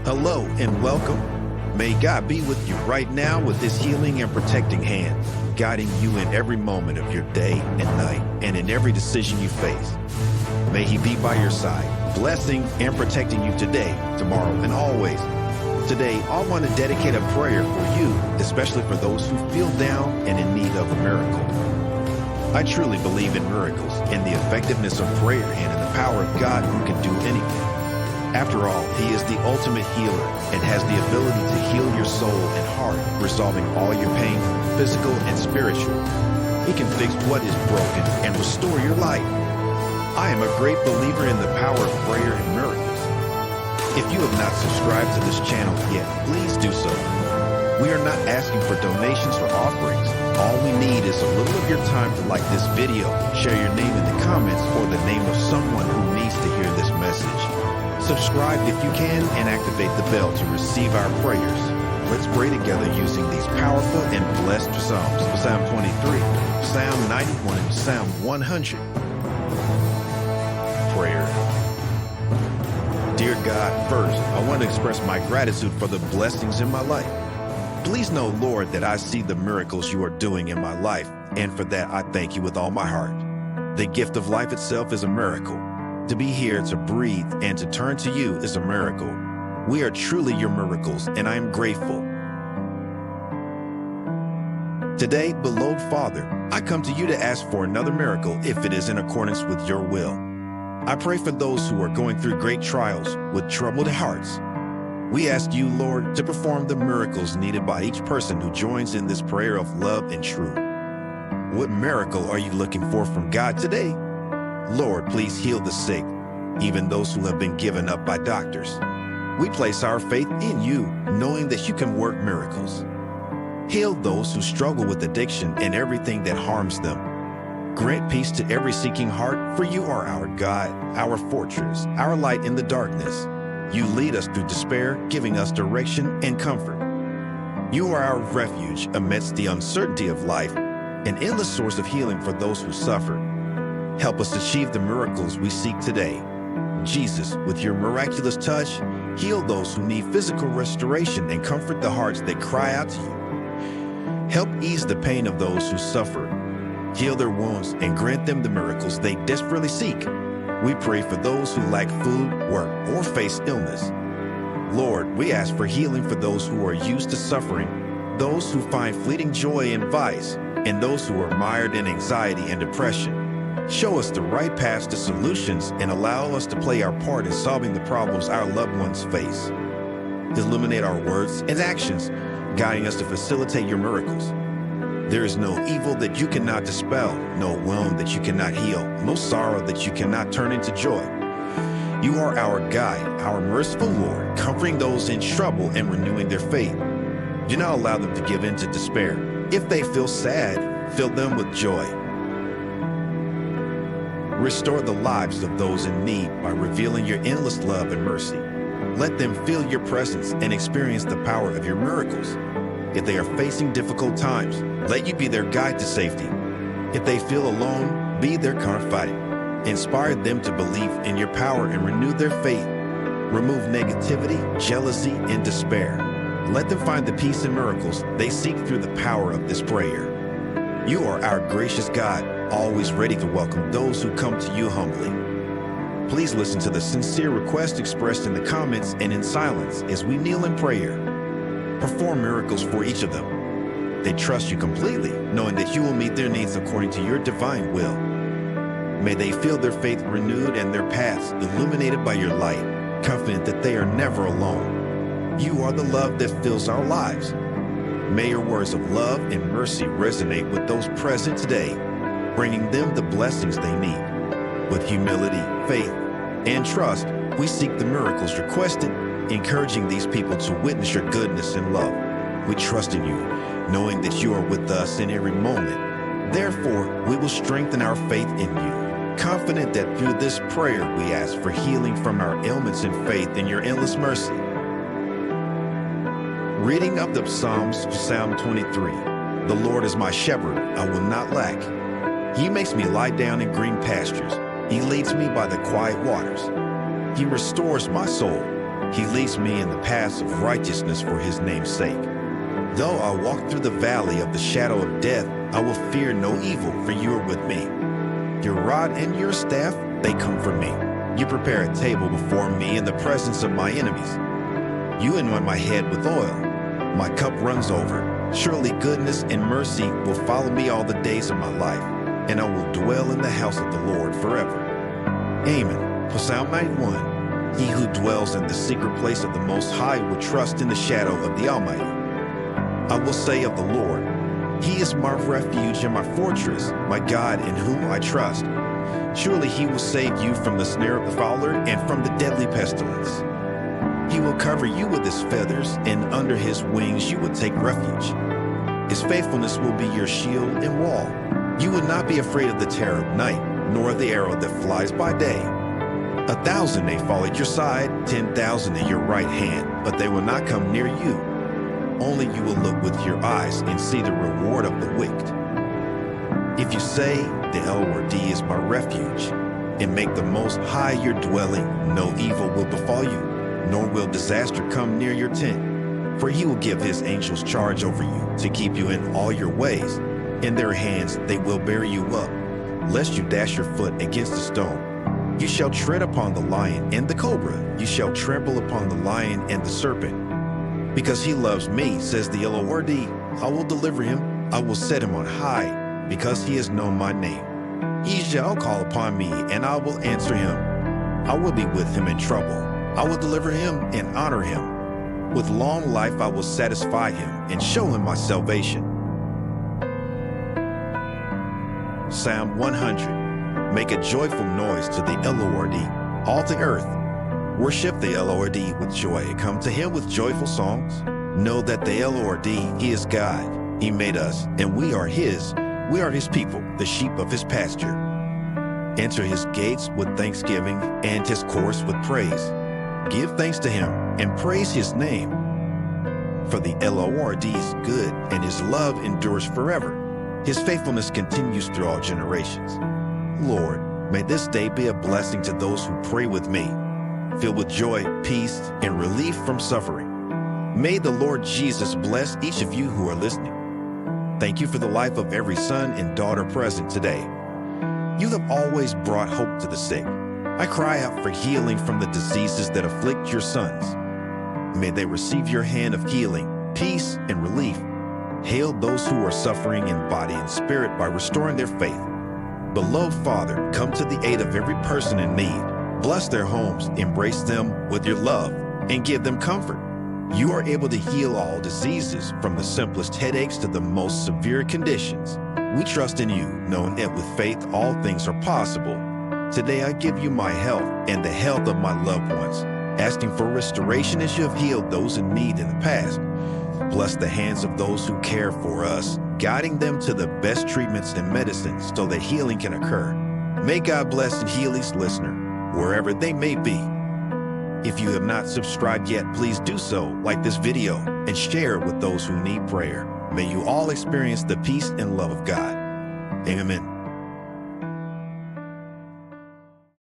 Hello and welcome. May God be with you right now with his healing and protecting hand, guiding you in every moment of your day and night and in every decision you face. May he be by your side, blessing and protecting you today, tomorrow, and always. Today, I want to dedicate a prayer for you, especially for those who feel down and in need of a miracle. I truly believe in miracles, in the effectiveness of prayer, and in the power of God who can do anything. After all, he is the ultimate healer and has the ability to heal your soul and heart, resolving all your pain, physical and spiritual. He can fix what is broken and restore your life. I am a great believer in the power of prayer and miracles. If you have not subscribed to this channel yet, please do so. We are not asking for donations or offerings. All we need is a little of your time to like this video, share your name in the comments, or the name of someone who needs to hear this message. Subscribe if you can and activate the bell to receive our prayers. Let's pray together using these powerful and blessed Psalms. Psalm 23, Psalm 91, and Psalm 100. Prayer. Dear God, first, I want to express my gratitude for the blessings in my life. Please know, Lord, that I see the miracles you are doing in my life, and for that I thank you with all my heart. The gift of life itself is a miracle. To be here, to breathe, and to turn to you is a miracle. We are truly your miracles, and I am grateful. Today, beloved Father, I come to you to ask for another miracle if it is in accordance with your will. I pray for those who are going through great trials with troubled hearts. We ask you, Lord, to perform the miracles needed by each person who joins in this prayer of love and truth. What miracle are you looking for from God today? Lord, please heal the sick, even those who have been given up by doctors. We place our faith in you, knowing that you can work miracles. Heal those who struggle with addiction and everything that harms them. Grant peace to every seeking heart, for you are our God, our fortress, our light in the darkness. You lead us through despair, giving us direction and comfort. You are our refuge amidst the uncertainty of life, an endless source of healing for those who suffer. Help us achieve the miracles we seek today. Jesus, with your miraculous touch, heal those who need physical restoration and comfort the hearts that cry out to you. Help ease the pain of those who suffer. Heal their wounds and grant them the miracles they desperately seek. We pray for those who lack food, work, or face illness. Lord, we ask for healing for those who are used to suffering, those who find fleeting joy in vice, and those who are mired in anxiety and depression. Show us the right paths to solutions and allow us to play our part in solving the problems our loved ones face. Illuminate our words and actions, guiding us to facilitate your miracles. There is no evil that you cannot dispel, no wound that you cannot heal, no sorrow that you cannot turn into joy. You are our guide, our merciful Lord, comforting those in trouble and renewing their faith. Do not allow them to give in to despair. If they feel sad, fill them with joy. Restore the lives of those in need by revealing your endless love and mercy. Let them feel your presence and experience the power of your miracles. If they are facing difficult times, let you be their guide to safety. If they feel alone, be their confidant. Inspire them to believe in your power and renew their faith. Remove negativity, jealousy, and despair. Let them find the peace and miracles they seek through the power of this prayer. You are our gracious God, always ready to welcome those who come to you humbly. Please listen to the sincere request expressed in the comments and in silence as we kneel in prayer. Perform miracles for each of them. They trust you completely, knowing that you will meet their needs according to your divine will. May they feel their faith renewed and their paths illuminated by your light, confident that they are never alone. You are the love that fills our lives. May your words of love and mercy resonate with those present today, bringing them the blessings they need. With humility, faith, and trust, we seek the miracles requested, encouraging these people to witness your goodness and love. We trust in you, knowing that you are with us in every moment. Therefore, we will strengthen our faith in you, confident that through this prayer we ask for healing from our ailments and faith in your endless mercy. Reading of the Psalms, Psalm 23. The Lord is my shepherd, I will not lack. He makes me lie down in green pastures. He leads me by the quiet waters. He restores my soul. He leads me in the paths of righteousness for his name's sake. Though I walk through the valley of the shadow of death, I will fear no evil, for you are with me. Your rod and your staff, they comfort me. You prepare a table before me in the presence of my enemies. You anoint my head with oil. My cup runs over. Surely goodness and mercy will follow me all the days of my life, and I will dwell in the house of the Lord forever. Amen. Psalm 91. He who dwells in the secret place of the Most High will trust in the shadow of the Almighty. I will say of the Lord, He is my refuge and my fortress, my God in whom I trust. Surely He will save you from the snare of the fowler and from the deadly pestilence. He will cover you with His feathers, and under His wings you will take refuge. His faithfulness will be your shield and wall. You will not be afraid of the terror of night, nor of the arrow that flies by day. 1,000 may fall at your side, 10,000 at your right hand, but they will not come near you. Only you will look with your eyes and see the reward of the wicked. If you say, the Lord is my refuge, and make the Most High your dwelling, no evil will befall you, nor will disaster come near your tent. For He will give His angels charge over you to keep you in all your ways. In their hands they will bear you up, lest you dash your foot against a stone. You shall tread upon the lion and the cobra. You shall trample upon the lion and the serpent. Because He loves me, says the Lord, I will deliver him. I will set him on high, because he has known my name. He shall call upon me, and I will answer him. I will be with him in trouble. I will deliver him and honor him. With long life I will satisfy him and show him my salvation. Psalm 100. Make a joyful noise to the Lord, all the earth. Worship the Lord with joy. Come to Him with joyful songs. Know that the Lord, He is God. He made us, and we are His. We are His people, the sheep of His pasture. Enter His gates with thanksgiving and His courts with praise. Give thanks to Him and praise His name. For the Lord is good, and His love endures forever. His faithfulness continues through all generations. Lord, may this day be a blessing to those who pray with me, filled with joy, peace, and relief from suffering. May the Lord Jesus bless each of you who are listening. Thank you for the life of every son and daughter present today. You have always brought hope to the sick. I cry out for healing from the diseases that afflict your sons. May they receive your hand of healing, peace, and relief. Hail those who are suffering in body and spirit by restoring their faith. Beloved Father, come to the aid of every person in need. Bless their homes, embrace them with your love, and give them comfort. You are able to heal all diseases, from the simplest headaches to the most severe conditions. We trust in you, knowing that with faith all things are possible. Today I give you my health and the health of my loved ones, asking for restoration as you have healed those in need in the past. Bless the hands of those who care for us, guiding them to the best treatments and medicines so that healing can occur. May God bless and heal each listener, wherever they may be. If you have not subscribed yet, please do so, like this video, and share it with those who need prayer. May you all experience the peace and love of God. Amen.